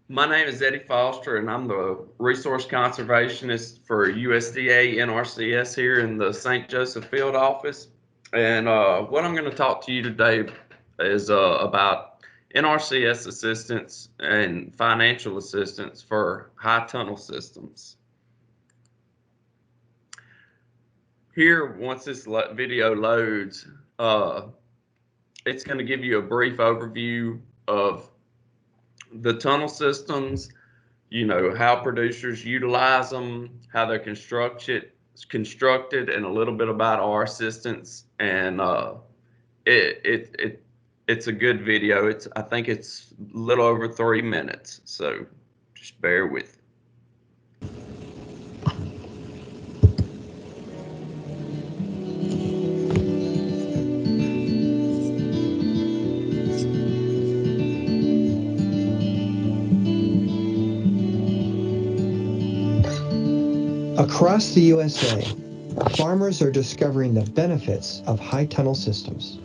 My name is Eddie Foster, and I'm the resource conservationist for USDA NRCS here in the St. Joseph Field Office. And what I'm going to talk to you today is about NRCS assistance and financial assistance for high tunnel systems. Here, once this video loads, uh, it's going to give you a brief overview of the tunnel systems, how producers utilize them, how they're constructed, and a little bit about our assistance. And it, it it it's a good video. I think it's a little over 3 minutes, so just bear with. Across the USA, farmers are discovering the benefits of high tunnel systems.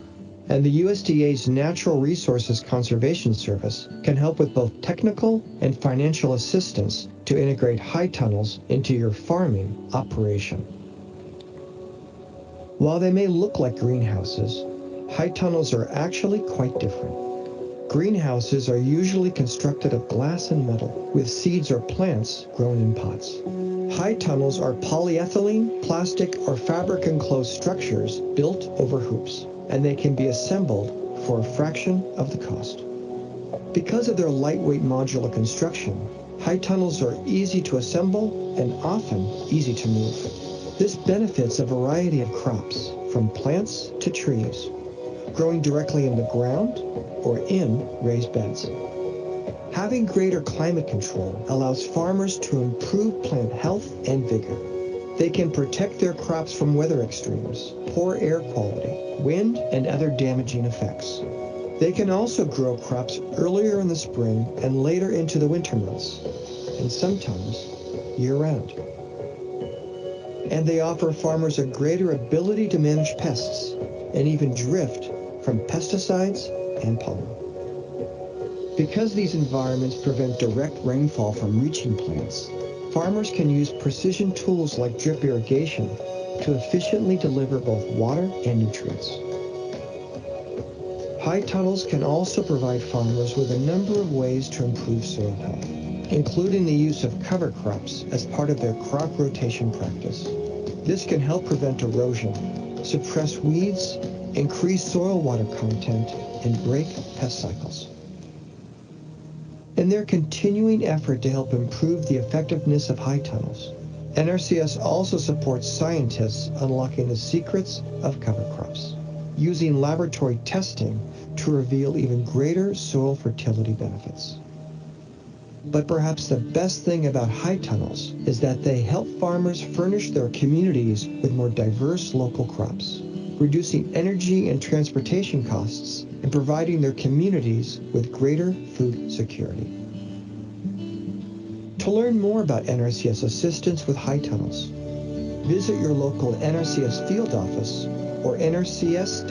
And the USDA's Natural Resources Conservation Service can help with both technical and financial assistance to integrate high tunnels into your farming operation. While they may look like greenhouses, high tunnels are actually quite different. Greenhouses are usually constructed of glass and metal, with seeds or plants grown in pots. High tunnels are polyethylene, plastic, or fabric-enclosed structures built over hoops, and they can be assembled for a fraction of the cost. Because of their lightweight modular construction, high tunnels are easy to assemble and often easy to move. This benefits a variety of crops, from plants to trees, growing directly in the ground or in raised beds. Having greater climate control allows farmers to improve plant health and vigor. They can protect their crops from weather extremes, poor air quality, wind, and other damaging effects. They can also grow crops earlier in the spring and later into the winter months, and sometimes year-round. And they offer farmers a greater ability to manage pests and even drift from pesticides and pollen. Because these environments prevent direct rainfall from reaching plants, farmers can use precision tools like drip irrigation to efficiently deliver both water and nutrients. High tunnels can also provide farmers with a number of ways to improve soil health, including the use of cover crops as part of their crop rotation practice. This can help prevent erosion, suppress weeds, increase soil water content, and break pest cycles. In their continuing effort to help improve the effectiveness of high tunnels, NRCS also supports scientists unlocking the secrets of cover crops, using laboratory testing to reveal even greater soil fertility benefits. But perhaps the best thing about high tunnels is that they help farmers furnish their communities with more diverse local crops, reducing energy and transportation costs and providing their communities with greater food security. To learn more about NRCS assistance with high tunnels, visit your local NRCS field office or nrcs.usda.gov.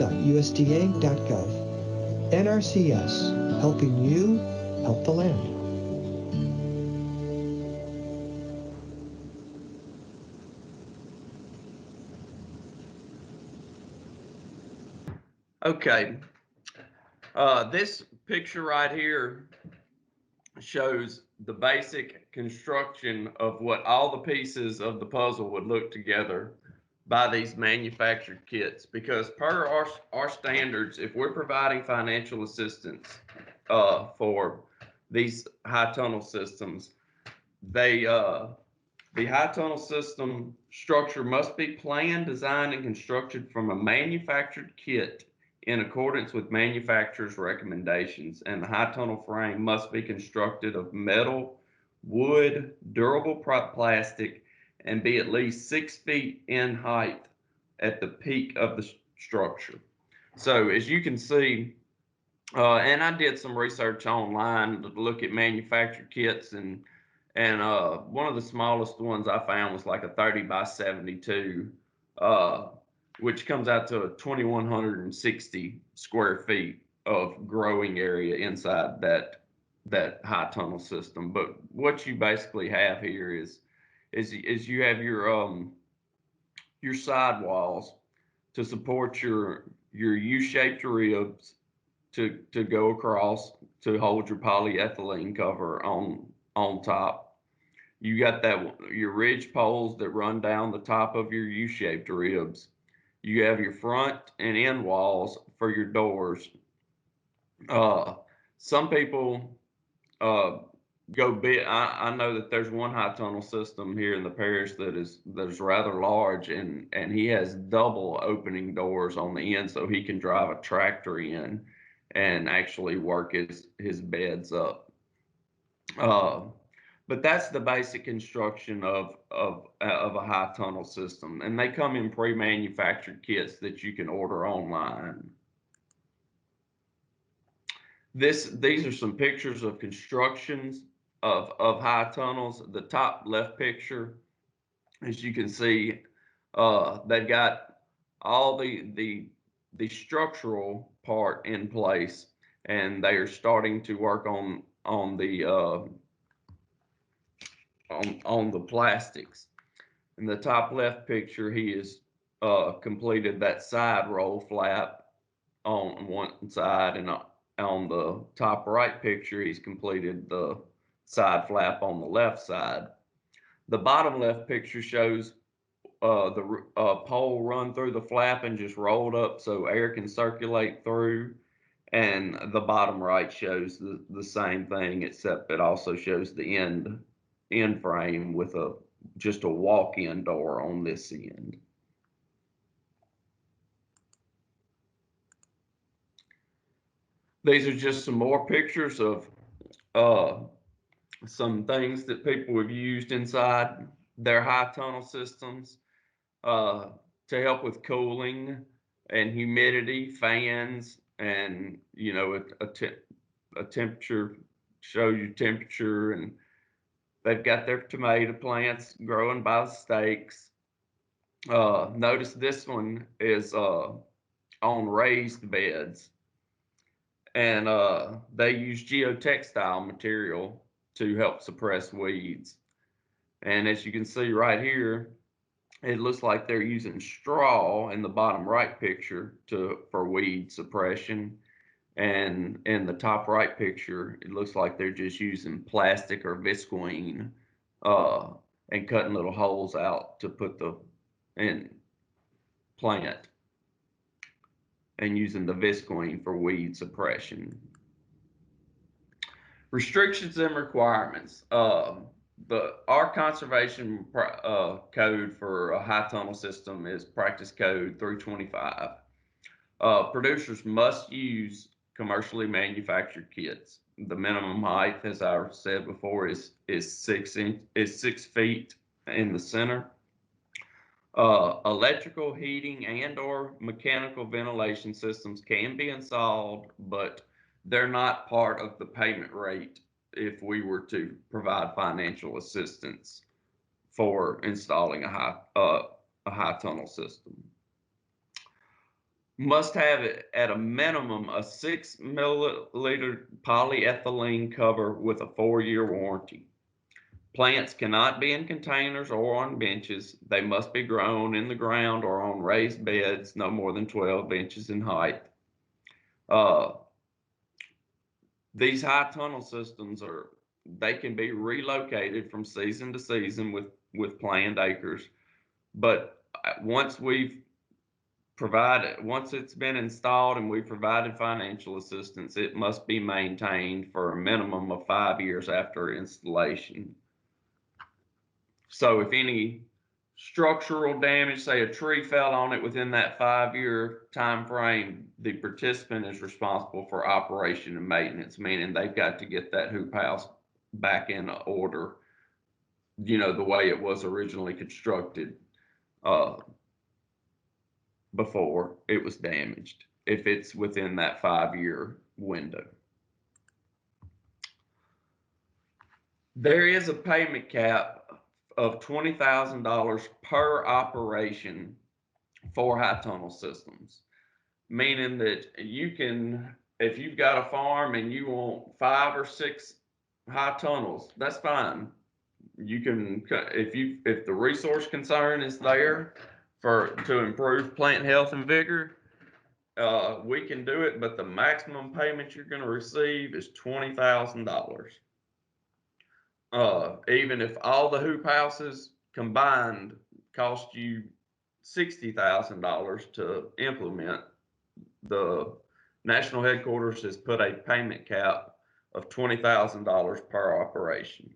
NRCS, helping you help the land. Okay, this picture right here shows the basic construction of what all the pieces of the puzzle would look together by these manufactured kits. Because per our standards, if we're providing financial assistance for these high tunnel systems, they the high tunnel system structure must be planned, designed, and constructed from a manufactured kit in accordance with manufacturer's recommendations, and the high tunnel frame must be constructed of metal, wood, durable plastic, and be at least 6 feet in height at the peak of the structure. So as you can see, and I did some research online to look at manufactured kits, and one of the smallest ones I found was like a 30 by 72, uh, which comes out to 2,160 square feet of growing area inside that that high tunnel system. But what you basically have here is you have your sidewalls to support your U-shaped ribs to go across to hold your polyethylene cover on top. You got that your ridge poles that run down the top of your U-shaped ribs. You have your front and end walls for your doors. Uh, some people uh, go big. I know that there's one high tunnel system here in the parish that is rather large, and he has double opening doors on the end, so he can drive a tractor in and actually work his beds up. Uh, but that's the basic construction of a high tunnel system, and they come in pre-manufactured kits that you can order online. These are some pictures of constructions of high tunnels. The top left picture, as you can see, they've got all the structural part in place, and they are starting to work on the plastics. In the top left picture, he has completed that side roll flap on one side, and on the top right picture, he's completed the side flap on the left side. The bottom left picture shows the pole run through the flap and just rolled up so air can circulate through. And the bottom right shows the same thing, except it also shows the end frame with just a walk-in door on this end. These are just some more pictures of uh, some things that people have used inside their high tunnel systems uh, to help with cooling and humidity, fans, and a temperature, show you temperature, and they've got their tomato plants growing by the stakes. Notice this one is on raised beds, and they use geotextile material to help suppress weeds. And as you can see right here, it looks like they're using straw in the bottom right picture for weed suppression. And in the top right picture, it looks like they're just using plastic or visqueen uh, and cutting little holes out to put the in plant and using the visqueen for weed suppression. Restrictions and requirements. Our conservation code for a high tunnel system is practice code 325. Producers must use commercially manufactured kits. The minimum height, as I said before, is 6 feet in the center. Electrical, heating, and/or mechanical ventilation systems can be installed, but they're not part of the payment rate if we were to provide financial assistance for installing a high tunnel system. Must have at a minimum a 6 milliliter polyethylene cover with a 4-year warranty. Plants cannot be in containers or on benches. They must be grown in the ground or on raised beds no more than 12 inches in height. Uh, these high tunnel systems they can be relocated from season to season with planned acres. But once it's been installed and we've provided financial assistance, it must be maintained for a minimum of 5 years after installation. So if any structural damage, say a tree fell on it within that 5-year time frame, the participant is responsible for operation and maintenance, meaning they've got to get that hoop house back in order, the way it was originally constructed uh, before it was damaged, if it's within that 5-year window. There is a payment cap of $20,000 per operation for high tunnel systems, meaning that you can, if you've got a farm and you want 5 or 6 high tunnels, that's fine. You can, if the resource concern is there to improve plant health and vigor, we can do it, but the maximum payment you're going to receive is $20,000. Even if all the hoop houses combined cost you $60,000 to implement, the national headquarters has put a payment cap of $20,000 per operation.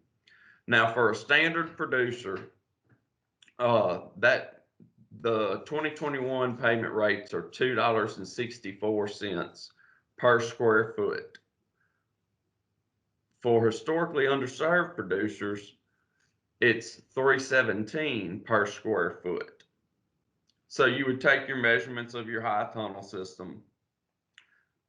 Now, for a standard producer, that the 2021 payment rates are $2.64 per square foot. For historically underserved producers, it's $3.17 per square foot. So you would take your measurements of your high tunnel system,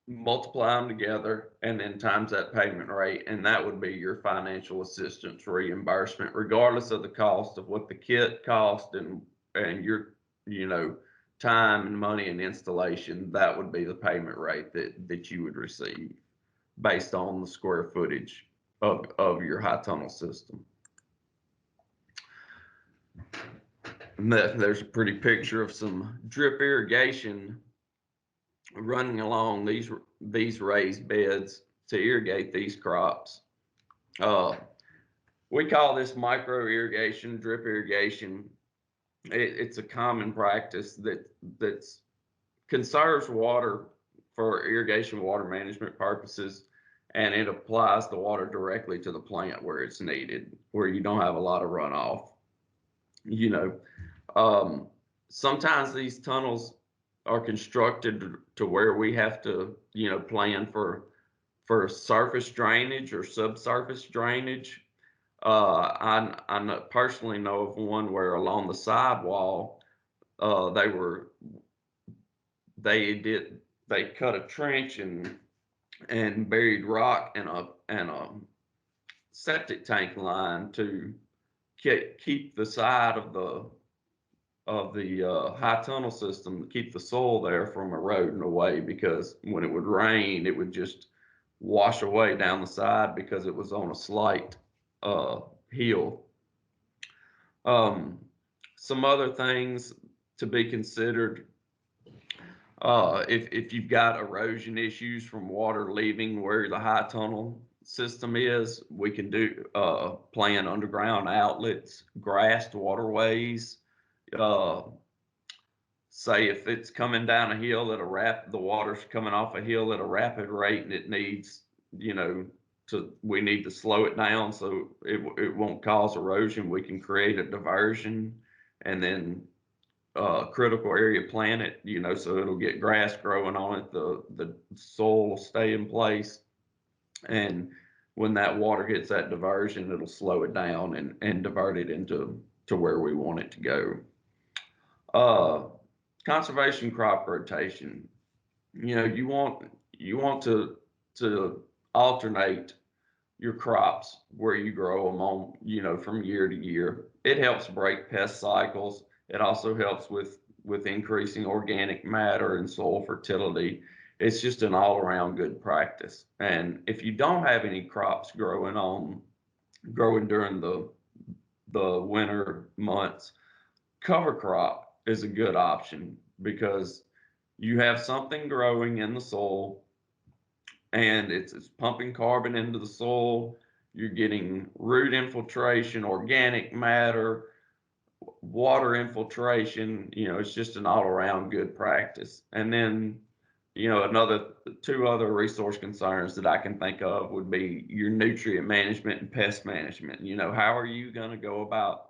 multiply them together, and then times that payment rate, and that would be your financial assistance reimbursement, regardless of the cost of what the kit cost and your, time and money and installation. That would be the payment rate that you would receive based on the square footage of your high tunnel system. And there's a pretty picture of some drip irrigation running along these raised beds to irrigate these crops. We call this micro irrigation, drip irrigation. It's a common practice that's conserves water for irrigation water management purposes, and it applies the water directly to the plant where it's needed, where you don't have a lot of runoff. Sometimes these tunnels are constructed to where we have to, plan for surface drainage or subsurface drainage. I personally know of one where along the sidewall, they cut a trench and buried rock and a septic tank line to keep the side of the high tunnel system, to keep the soil there from eroding away, because when it would rain, it would just wash away down the side because it was on a slight hill. Some other things to be considered, if you've got erosion issues from water leaving where the high tunnel system is, we can plan underground outlets, grassed waterways. Say if it's coming down a hill the water's coming off a hill at a rapid rate, and it needs, we need to slow it down so it won't cause erosion. We can create a diversion and then critical area plant it, so it'll get grass growing on it. The soil will stay in place, and when that water hits that diversion, it'll slow it down and divert it into where we want it to go. Conservation crop rotation. You want to alternate your crops where you grow them on, from year to year. It helps break pest cycles. It also helps with increasing organic matter and soil fertility. It's just an all-around good practice. And if you don't have any crops growing during the winter months, cover crop is a good option, because you have something growing in the soil and it's pumping carbon into the soil. You're getting root infiltration, organic matter, water infiltration. It's just an all-around good practice. And then, two other resource concerns that I can think of would be your nutrient management and pest management. How are you going to go about,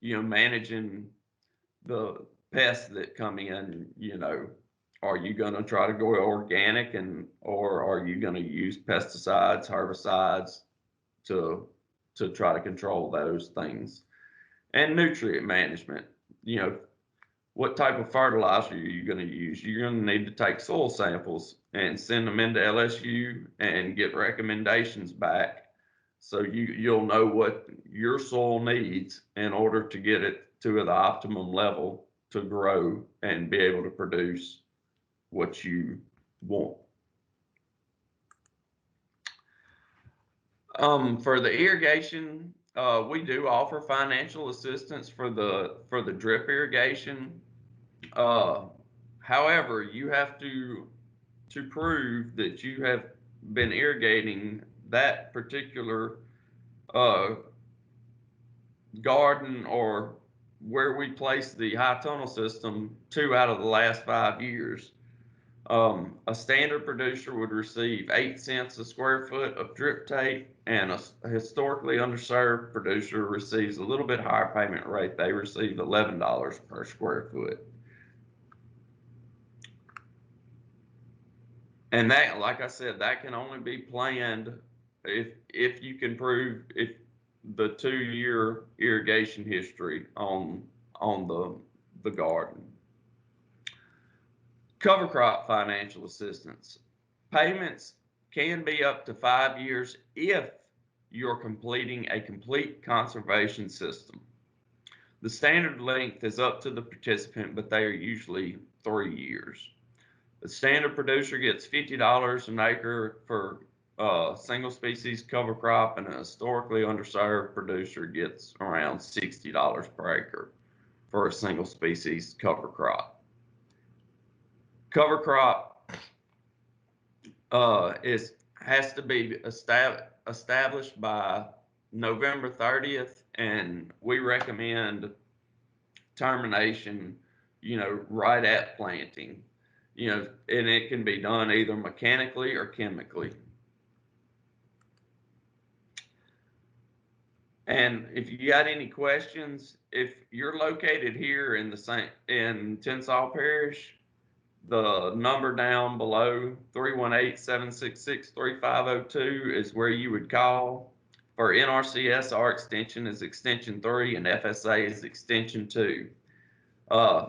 managing the pests that come in? Are you going to try to go organic, or are you going to use pesticides, herbicides to try to control those things? And nutrient management, what type of fertilizer are you going to use? You're going to need to take soil samples and send them into LSU and get recommendations back, so you'll know what your soil needs in order to get it to the optimum level to grow and be able to produce what you want. For the irrigation, we do offer financial assistance for the drip irrigation. Uh, However, you have to prove that you have been irrigating that particular uh, garden or where we place the high tunnel system 2 out of the last 5 years. A standard producer would receive 8 cents a square foot of drip tape, and a historically underserved producer receives a little bit higher payment rate. They receive $11 per square foot. And that, like I said, that can only be planned if you can prove if the 2 year irrigation history on the garden. Cover crop financial assistance. Payments can be up to 5 years if you're completing a complete conservation system. The standard length is up to the participant, but they are usually 3 years. The standard producer gets $50 an acre for a single species cover crop, and a historically underserved producer gets around $60 per acre for a single species cover crop. Cover crop has to be established by November 30th, and we recommend termination, right at planting, and it can be done either mechanically or chemically. And if you got any questions, if you're located here in Tensall Parish, the number down below, 318-766-3502, is where you would call. For NRCS, our extension is extension 3, and FSA is extension 2. If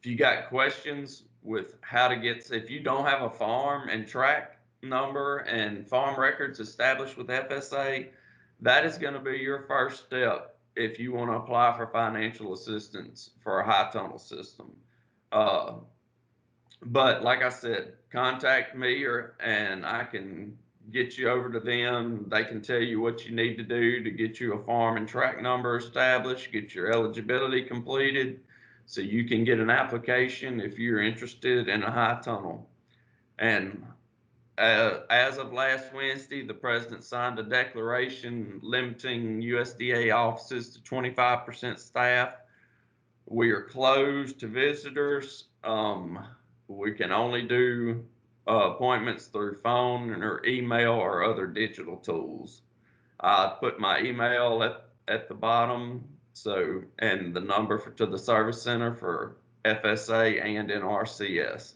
you got questions with if you don't have a farm and tract number and farm records established with FSA, that is going to be your first step if you want to apply for financial assistance for a high tunnel system. But like I said, contact me and I can get you over to them. They can tell you what you need to do to get you a farm and tract number established, get your eligibility completed, so you can get an application if you're interested in a high tunnel. And as of last Wednesday, the president signed a declaration limiting USDA offices to 25% staff. We are closed to visitors. We can only do appointments through phone or email or other digital tools. I put my email at the bottom, and the number to the service center for FSA and NRCS.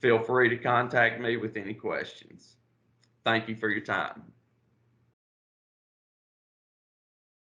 Feel free to contact me with any questions. Thank you for your time.